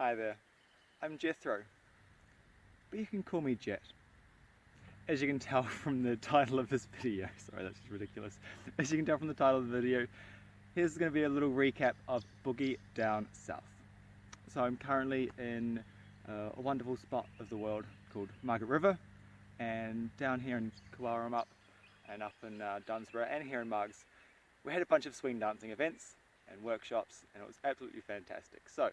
Hi there, I'm Jethro, but you can call me Jet. As you can tell from the title of this video, sorry that's just ridiculous. As you can tell from the title of the video, here's going to be a little recap of Boogie down south. So I'm currently in a wonderful spot of the world called Margaret River, and down here in Kuarum and up in Dunsborough and here in Margs, we had a bunch of swing dancing events and workshops, and it was absolutely fantastic. So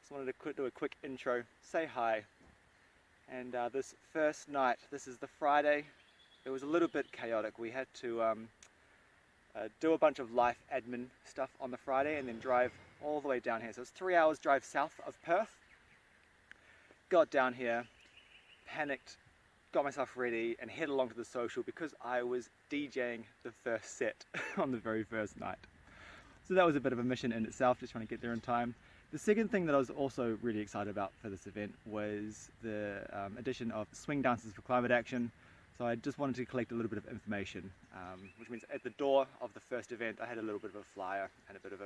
just wanted to do a quick intro, say hi, and this first night, this is the Friday, it was a little bit chaotic. We had to do a bunch of life admin stuff on the Friday and then drive all the way down here. So it's 3 hours drive south of Perth. Got down here, panicked, got myself ready and headed along to the social because I was DJing the first set on the very first night. So that was a bit of a mission in itself, just trying to get there in time. The second thing that I was also really excited about for this event was the addition of swing dances for climate action. So I just wanted to collect a little bit of information, which means at the door of the first event I had a little bit of a flyer and a bit of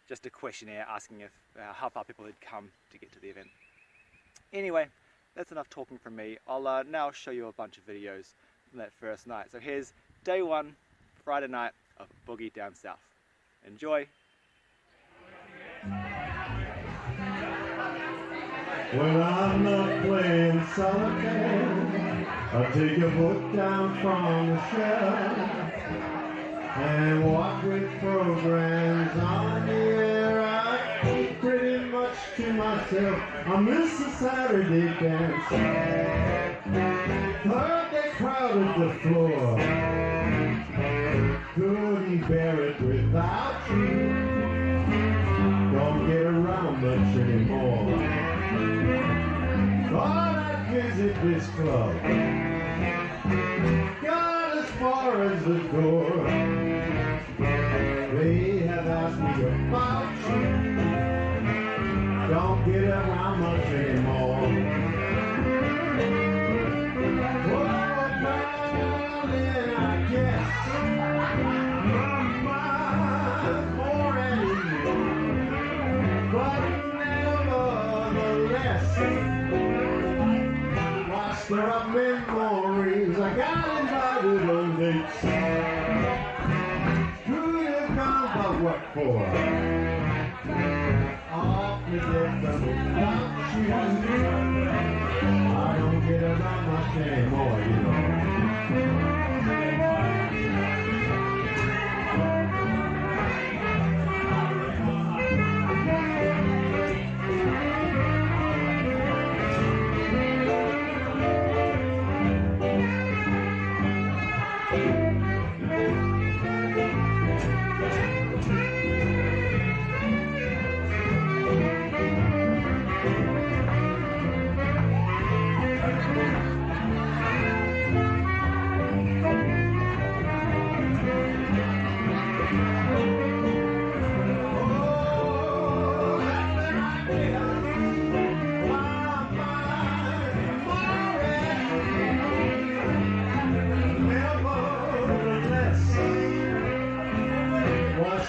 just a questionnaire asking if how far people had come to get to the event. Anyway, that's enough talking from me. I'll now show you a bunch of videos from that first night. So here's day one, Friday night of Boogie down south. Enjoy! When I'm not playing solitaire, I take a book down from the shelf and walk with programs on the air. I keep pretty much to myself. I miss the Saturday dance. Heard they crowded the floor. Couldn't bear it without you. Don't get around much anymore. Thought I'd visit this club. Got as far as the door. They have asked me about you. Don't get around much anymore. Oh, darling, I guess my mind's more at ease. But nevertheless, there are memories. I got invited on dates. Could have gone, but what for? Awfully different without you. I don't get around much anymore, you know.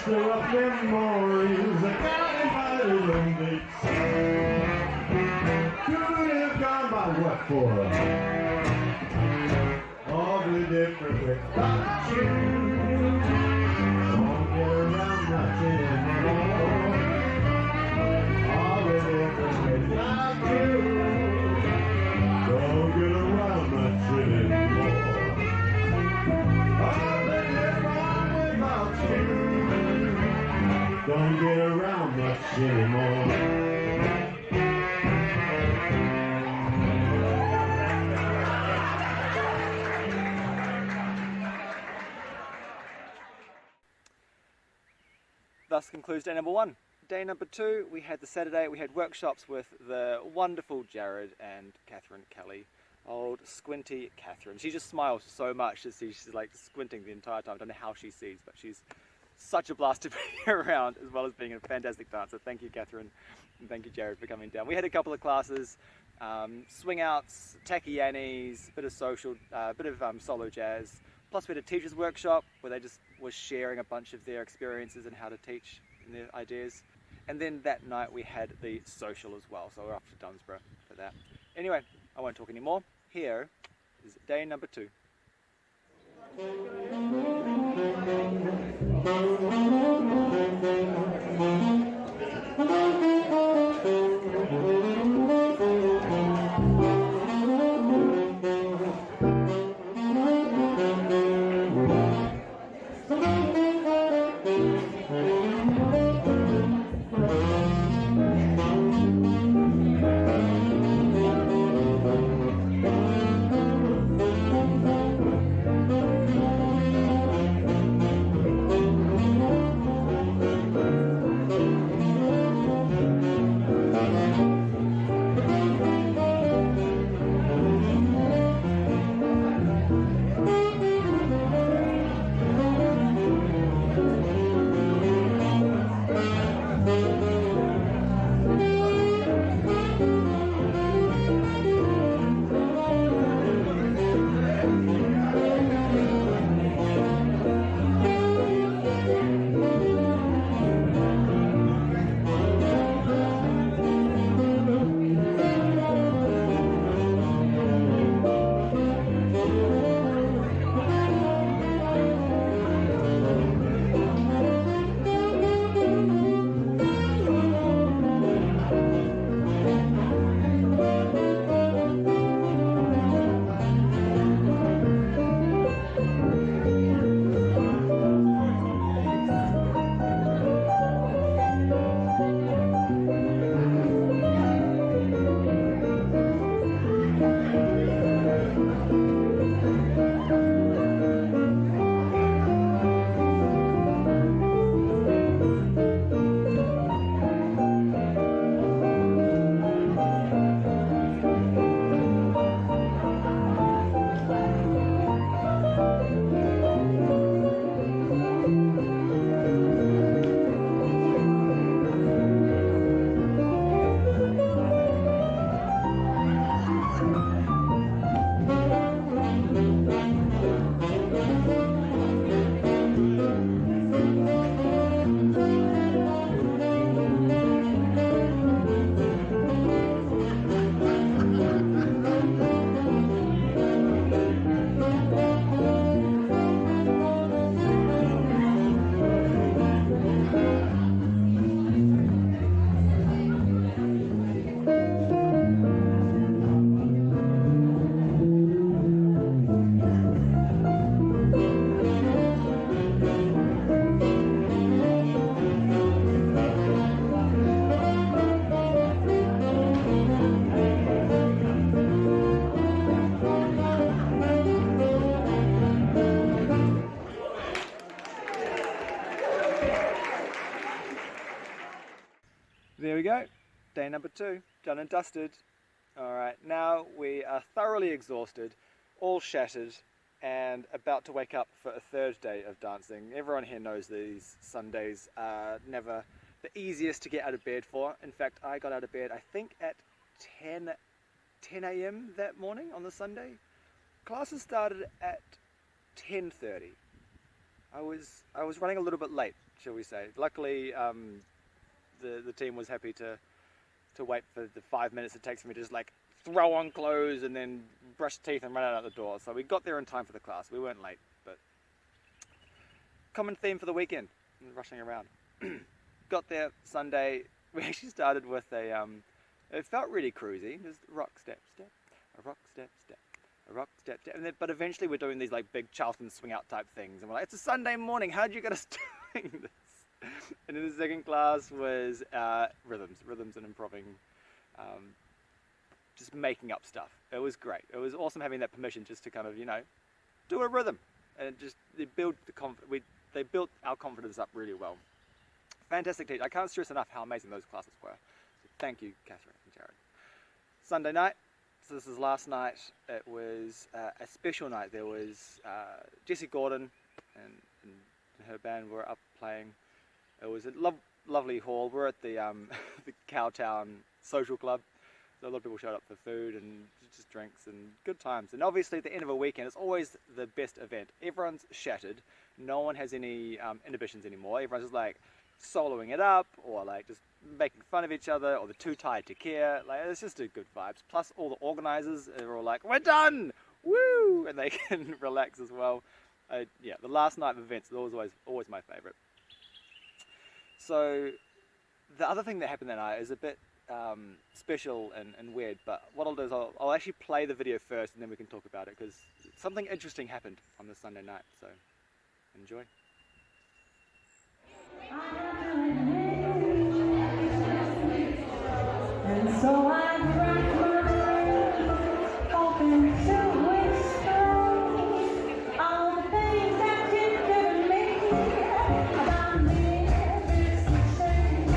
There are memories I got invited on dates. Could have gone by what for? Awfully different without you. Don't get around much anymore. Awfully different without you. Don't get around much anymore. Awfully different without you. Don't get around much anymore. Thus concludes day number one. Day number two, we had the Saturday, we had workshops with the wonderful Jared and Catherine Kelly. Old squinty Catherine. She just smiles so much to see, she's like squinting the entire time. I don't know how she sees, but she's such a blast to be around, as well as being a fantastic dancer. Thank you, Catherine, and thank you, Jared, for coming down. We had a couple of classes, swing outs, takiyanis, bit of social, bit of solo jazz. Plus we had a teacher's workshop where they just were sharing a bunch of their experiences and how to teach and their ideas. And then that night we had the social as well, so we're off to Dunsborough for that. Anyway, I won't talk anymore. Here is day number 2. There we go, day number 2, done and dusted. Alright, now we are thoroughly exhausted, all shattered, and about to wake up for a third day of dancing. Everyone here knows these Sundays are never the easiest to get out of bed for. In fact, I got out of bed, I think at 10 a.m. that morning on the Sunday. Classes started at 10:30. I was running a little bit late, shall we say. Luckily, the team was happy to wait for the 5 minutes it takes for me to just like throw on clothes and then brush teeth and run out the door. So we got there in time for the class. We weren't late, but common theme for the weekend, rushing around. Got there Sunday. We actually started with it felt really cruisy. Just rock, step, step, a rock, step, step, a rock, step, step. And then, but eventually we're doing these like big Charlton swing out type things. And we're like, it's a Sunday morning. How'd you get us doing this? And then the second class was rhythms and improving, just making up stuff. It was great. It was awesome having that permission just to kind of, do a rhythm. And just, they built our confidence up really well. Fantastic teacher. I can't stress enough how amazing those classes were. So thank you, Catherine and Jared. Sunday night, so this is last night, it was a special night. There was Jessie Gordon and her band were up playing. It was a lovely hall. We're at the the Cowtown Social Club. So a lot of people showed up for food and just drinks and good times. And obviously at the end of a weekend, it's always the best event. Everyone's shattered. No one has any inhibitions anymore. Everyone's just like, soloing it up, or like just making fun of each other, or the too tired to care. Like, it's just a good vibes. Plus all the organizers are all like, we're done, woo, and they can relax as well. Yeah, the last night of events is always my favorite. So the other thing that happened that night is a bit special and weird, but what I'll do is I'll actually play the video first and then we can talk about it, because something interesting happened on this Sunday night, so enjoy. And so I cracked my hoping to whisper all the things that you did me about me. This is shame.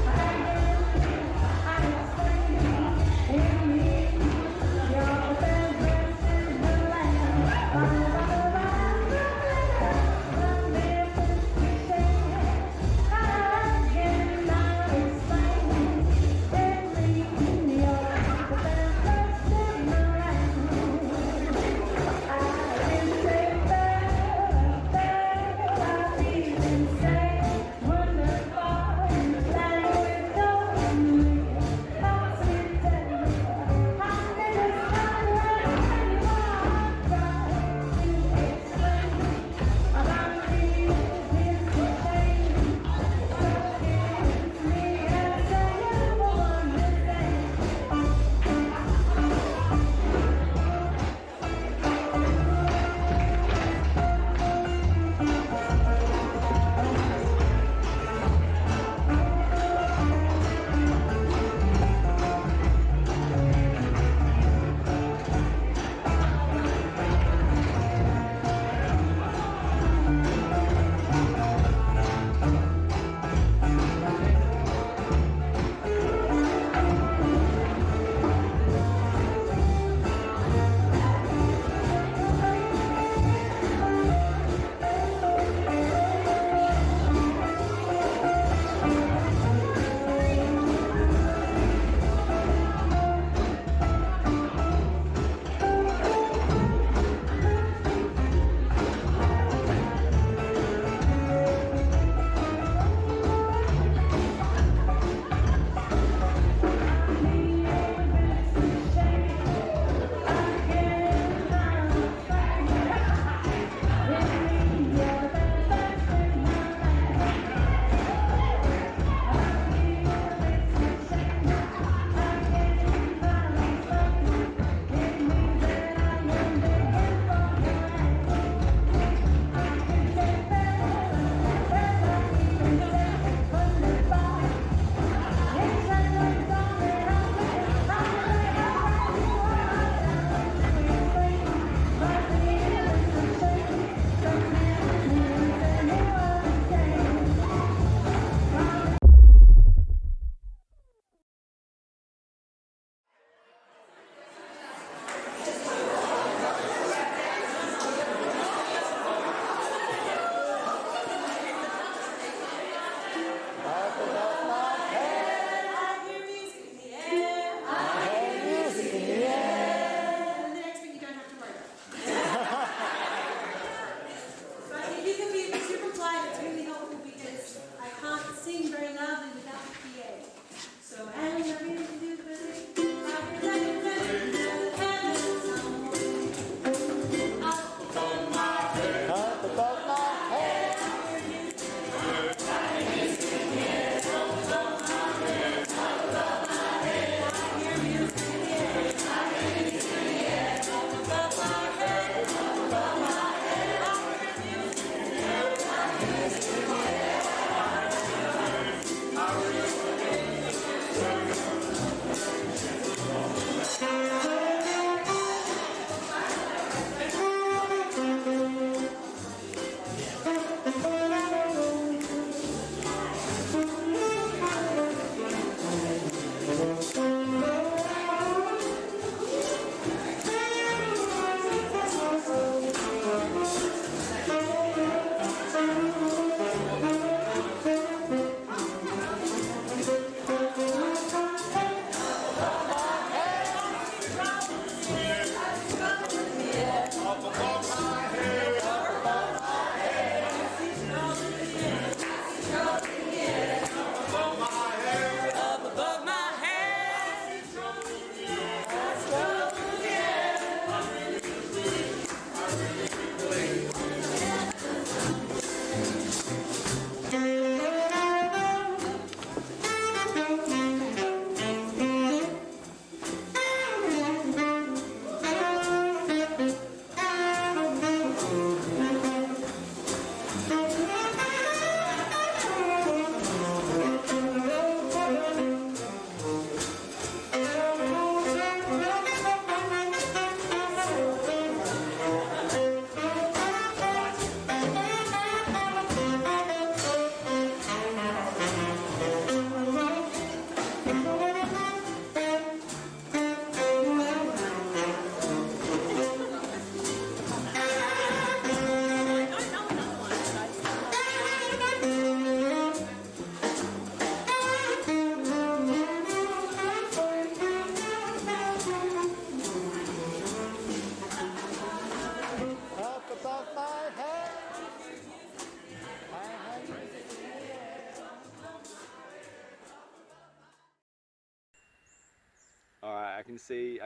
I explain in me. You're the best in the land. I cannot explain everything.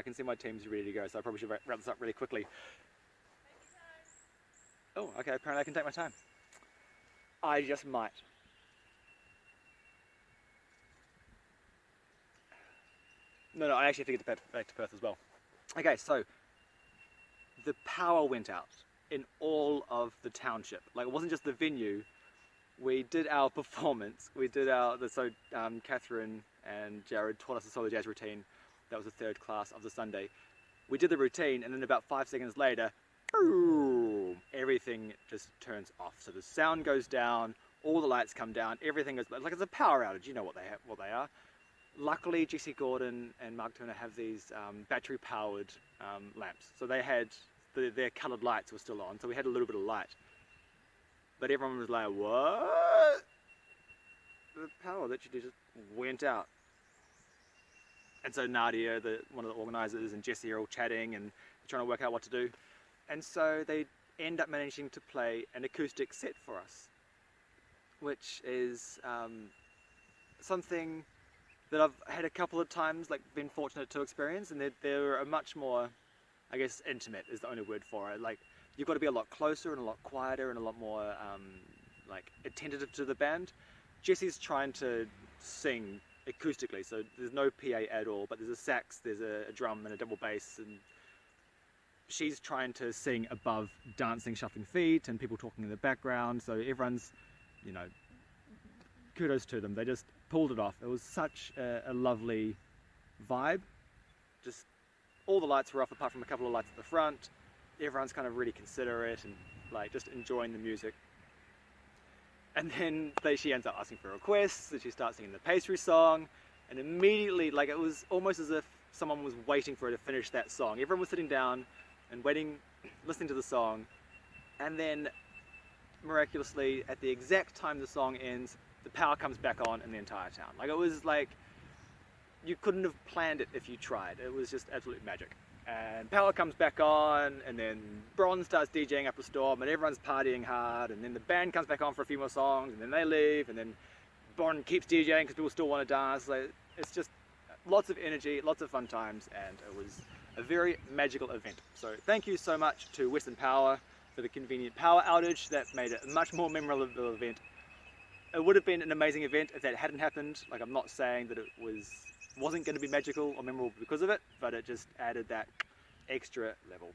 can see my team's ready to go, so I probably should wrap this up really quickly. Oh, okay, apparently I can take my time. I just might. No, I actually have to get back to Perth as well. Okay, so the power went out in all of the township. Like, it wasn't just the venue. We did our performance. We did Catherine and Jared taught us a solo jazz routine. That was the third class of the Sunday. We did the routine, and then about 5 seconds later, boom, everything just turns off. So the sound goes down, all the lights come down, everything goes like it's a power outage. You know what they are. Luckily, Jessie Gordon and Mark Turner have these battery-powered lamps. So they had their coloured lights were still on, so we had a little bit of light. But everyone was like, "What? The power literally just went out." And so Nadia, one of the organisers, and Jessie are all chatting and trying to work out what to do. And so they end up managing to play an acoustic set for us, which is something that I've had a couple of times, like been fortunate to experience, and they're a much more, I guess, intimate is the only word for it. Like, you've got to be a lot closer and a lot quieter and a lot more like attentive to the band. Jessie's trying to sing acoustically, so there's no PA at all, but there's a sax, there's a drum and a double bass, and she's trying to sing above dancing, shuffling feet and people talking in the background, so everyone's, you know, kudos to them. They just pulled it off. It was such a lovely vibe. Just all the lights were off apart from a couple of lights at the front. Everyone's kind of really considerate and like just enjoying the music. And then she ends up asking for requests, and she starts singing the pastry song, and immediately, like, it was almost as if someone was waiting for her to finish that song. Everyone was sitting down and waiting, listening to the song, and then miraculously, at the exact time the song ends, the power comes back on in the entire town. Like, it was like, you couldn't have planned it if you tried. It was just absolute magic. And power comes back on, and then Bron starts DJing up a storm, and everyone's partying hard, and then the band comes back on for a few more songs, and then they leave, and then Bron keeps DJing because people still want to dance. Like, it's just lots of energy, lots of fun times, and it was a very magical event. So thank you so much to Western Power for the convenient power outage that made it a much more memorable event. It would have been an amazing event if that hadn't happened. Like, I'm not saying that it wasn't going to be magical or memorable because of it, but it just added that extra level.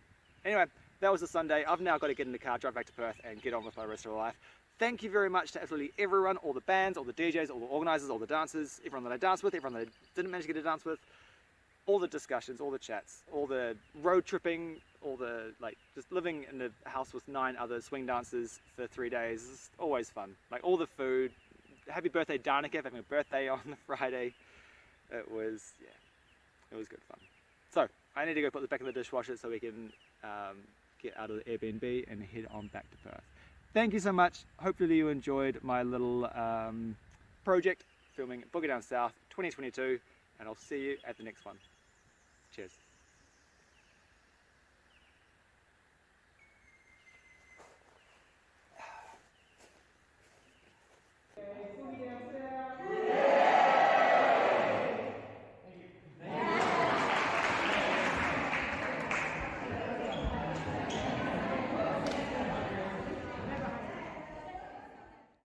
Anyway, that was a Sunday. I've now got to get in the car, drive back to Perth, and get on with my rest of my life. Thank you very much to absolutely everyone, all the bands, all the DJs, all the organisers, all the dancers, everyone that I danced with, everyone that I didn't manage to get a dance with, all the discussions, all the chats, all the road tripping, all the, like, just living in a house with 9 other swing dancers for 3 days is always fun. Like, all the food. Happy birthday, Danica, for having a birthday on the Friday. It was good fun. So, I need to go put this back in the dishwasher so we can get out of the Airbnb and head on back to Perth. Thank you so much. Hopefully you enjoyed my little project filming Boogie Down South 2022, and I'll see you at the next one. Cheers.